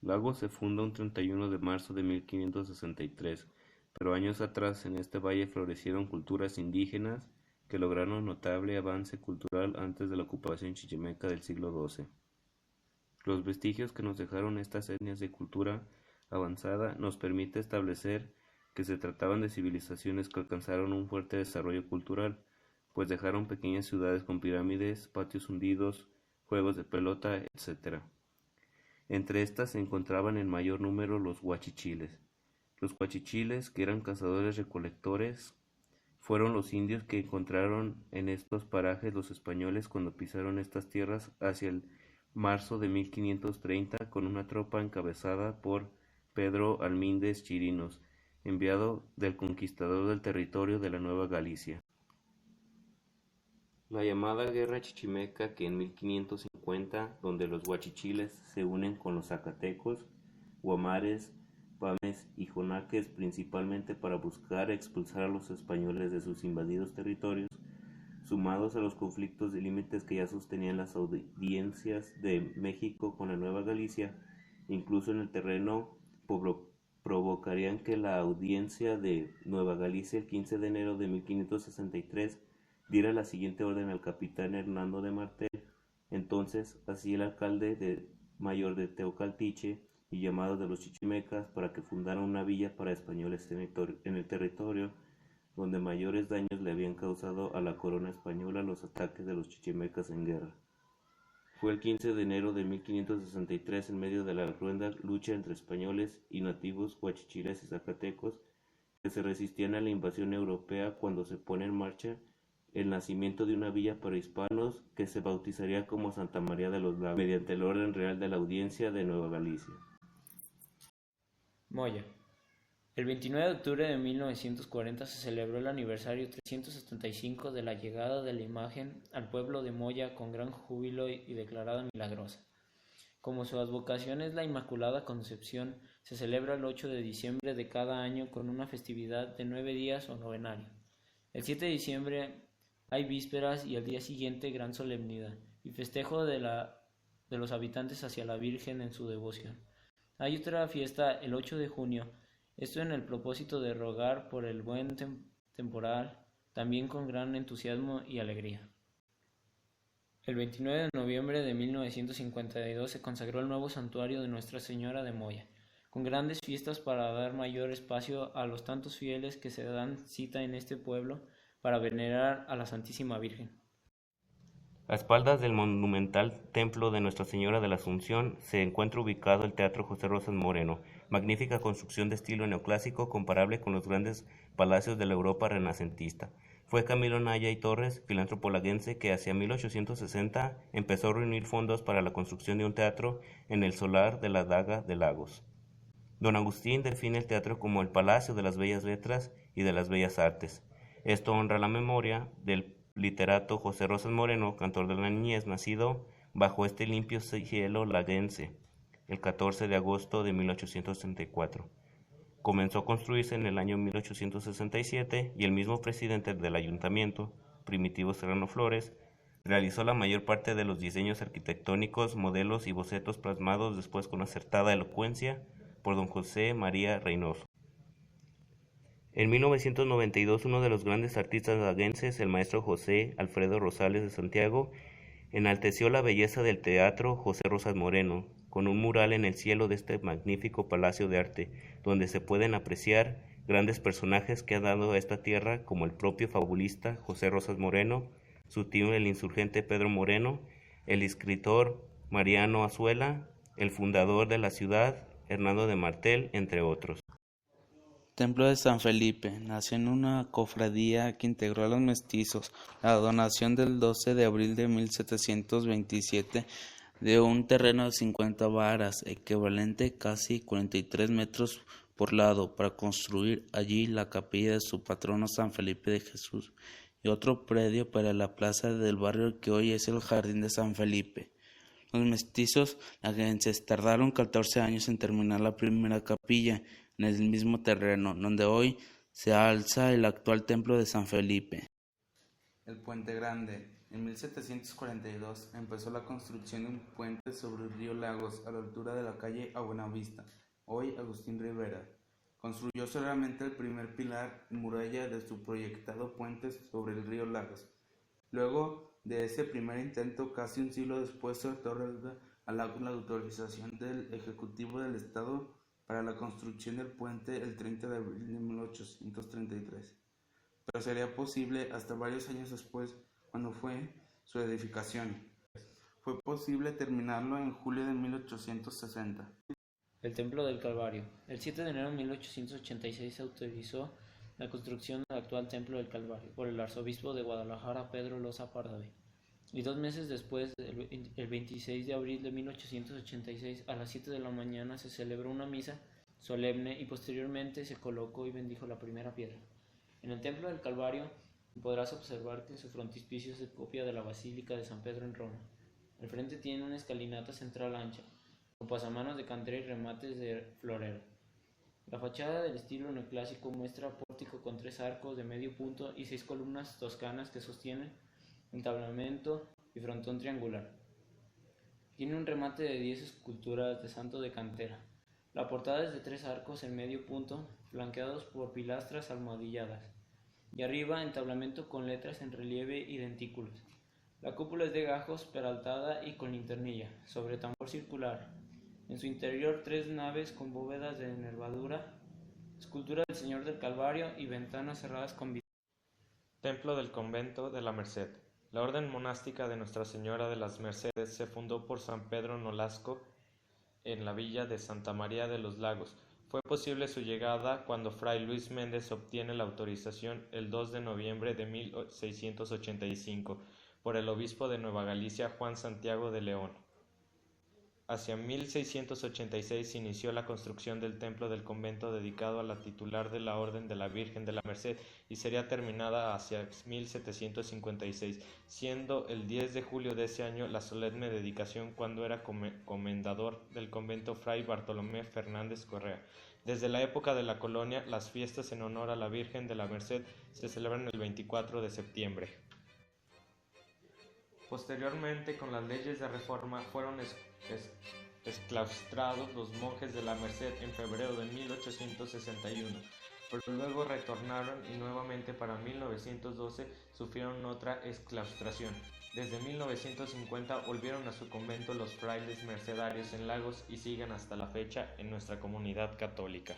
Lagos se funda un 31 de marzo de 1563, pero años atrás en este valle florecieron culturas indígenas que lograron notable avance cultural antes de la ocupación chichimeca del siglo XII. Los vestigios que nos dejaron estas etnias de cultura avanzada nos permite establecer que se trataban de civilizaciones que alcanzaron un fuerte desarrollo cultural, pues dejaron pequeñas ciudades con pirámides, patios hundidos, juegos de pelota, etc. Entre estas se encontraban en mayor número los huachichiles. Los huachichiles, que eran cazadores-recolectores, fueron los indios que encontraron en estos parajes los españoles cuando pisaron estas tierras hacia el marzo de 1530 con una tropa encabezada por Pedro Almíndez Chirinos, enviado del conquistador del territorio de la Nueva Galicia. La llamada Guerra Chichimeca, que en 1550, donde los huachichiles se unen con los zacatecos, guamares, pames y jonaques principalmente para buscar expulsar a los españoles de sus invadidos territorios, sumados a los conflictos de límites que ya sostenían las audiencias de México con la Nueva Galicia, incluso en el terreno, provocarían que la audiencia de Nueva Galicia el 15 de enero de 1563 diera la siguiente orden al capitán Hernando de Martel, entonces así el alcalde mayor de Teocaltiche y llamado de los chichimecas, para que fundara una villa para españoles en el territorio donde mayores daños le habían causado a la corona española los ataques de los chichimecas en guerra. Fue el 15 de enero de 1563, en medio de la cruenta lucha entre españoles y nativos huachichiles y zacatecos que se resistían a la invasión europea, cuando se pone en marcha el nacimiento de una villa para hispanos que se bautizaría como Santa María de los Lagos, mediante el orden real de la Audiencia de Nueva Galicia. Moya. El 29 de octubre de 1940 se celebró el aniversario 375 de la llegada de la imagen al pueblo de Moya con gran júbilo y declarada milagrosa. Como su advocación es la Inmaculada Concepción, se celebra el 8 de diciembre de cada año con una festividad de 9 días o novenario. El 7 de diciembre hay vísperas y al día siguiente gran solemnidad y festejo de los habitantes hacia la Virgen en su devoción. Hay otra fiesta el 8 de junio, esto en el propósito de rogar por el buen temporal, también con gran entusiasmo y alegría. El 29 de noviembre de 1952 se consagró el nuevo santuario de Nuestra Señora de Moya, con grandes fiestas para dar mayor espacio a los tantos fieles que se dan cita en este pueblo para venerar a la Santísima Virgen. A espaldas del monumental templo de Nuestra Señora de la Asunción se encuentra ubicado el Teatro José Rosas Moreno, magnífica construcción de estilo neoclásico comparable con los grandes palacios de la Europa renacentista. Fue Camilo Naya y Torres, filántropo laguense, que hacia 1860 empezó a reunir fondos para la construcción de un teatro en el solar de la Daga de Lagos. Don Agustín define el teatro como el Palacio de las Bellas Letras y de las Bellas Artes. Esto honra la memoria del literato José Rosas Moreno, cantor de la niñez, nacido bajo este limpio cielo laguense el 14 de agosto de 1864. Comenzó a construirse en el año 1867 y el mismo presidente del ayuntamiento, Primitivo Serrano Flores, realizó la mayor parte de los diseños arquitectónicos, modelos y bocetos plasmados después con acertada elocuencia por don José María Reynoso. En 1992, uno de los grandes artistas laguenses, el maestro José Alfredo Rosales de Santiago, enalteció la belleza del teatro José Rosas Moreno, con un mural en el cielo de este magnífico palacio de arte, donde se pueden apreciar grandes personajes que ha dado a esta tierra, como el propio fabulista José Rosas Moreno, su tío el insurgente Pedro Moreno, el escritor Mariano Azuela, el fundador de la ciudad, Hernando de Martel, entre otros. Templo de San Felipe. Nació en una cofradía que integró a los mestizos. La donación del 12 de abril de 1727 de un terreno de 50 varas, equivalente casi 43 metros por lado, para construir allí la capilla de su patrono San Felipe de Jesús y otro predio para la plaza del barrio que hoy es el Jardín de San Felipe. Los mestizos laguenses tardaron 14 años en terminar la primera capilla en el mismo terreno donde hoy se alza el actual templo de San Felipe. El Puente Grande. En 1742 empezó la construcción de un puente sobre el río Lagos a la altura de la calle a Buenavista, hoy Agustín Rivera. Construyó solamente el primer pilar y muralla de su proyectado puente sobre el río Lagos. Luego de ese primer intento, casi un siglo después, se otorga al la autorización del Ejecutivo del Estado para la construcción del puente el 30 de abril de 1833. Pero sería posible hasta varios años después, cuando fue su edificación. Fue posible terminarlo en julio de 1860. El Templo del Calvario. El 7 de enero de 1886 se autorizó la construcción del actual Templo del Calvario por el arzobispo de Guadalajara, Pedro Loza Pardavé. Y 2 meses después, el 26 de abril de 1886, a las 7 de la mañana, se celebró una misa solemne y posteriormente se colocó y bendijo la primera piedra. En el Templo del Calvario podrás observar que su frontispicio es copia de la Basílica de San Pedro en Roma. El frente tiene una escalinata central ancha, con pasamanos de cantera y remates de florero. La fachada del estilo neoclásico muestra pórtico con 3 arcos de medio punto y 6 columnas toscanas que sostienen entablamento y frontón triangular. Tiene un remate de 10 esculturas de santo de cantera. La portada es de 3 arcos en medio punto, flanqueados por pilastras almohadilladas, y arriba entablamento con letras en relieve y dentículos. La cúpula es de gajos, peraltada y con linternilla, sobre tambor circular. En su interior 3 naves con bóvedas de nervadura, escultura del Señor del Calvario y ventanas cerradas con vidrio. Templo del Convento de la Merced. La orden monástica de Nuestra Señora de las Mercedes se fundó por San Pedro Nolasco en la villa de Santa María de los Lagos. Fue posible su llegada cuando Fray Luis Méndez obtiene la autorización el 2 de noviembre de 1685 por el obispo de Nueva Galicia, Juan Santiago de León. Hacia 1686 se inició la construcción del templo del convento dedicado a la titular de la Orden de la Virgen de la Merced y sería terminada hacia 1756, siendo el 10 de julio de ese año la solemne dedicación cuando era comendador del convento Fray Bartolomé Fernández Correa. Desde la época de la colonia, las fiestas en honor a la Virgen de la Merced se celebran el 24 de septiembre. Posteriormente, con las leyes de reforma, fueron exclaustrados los monjes de la Merced en febrero de 1861, pero luego retornaron y nuevamente para 1912 sufrieron otra exclaustración. Desde 1950 volvieron a su convento los frailes mercedarios en Lagos y siguen hasta la fecha en nuestra comunidad católica.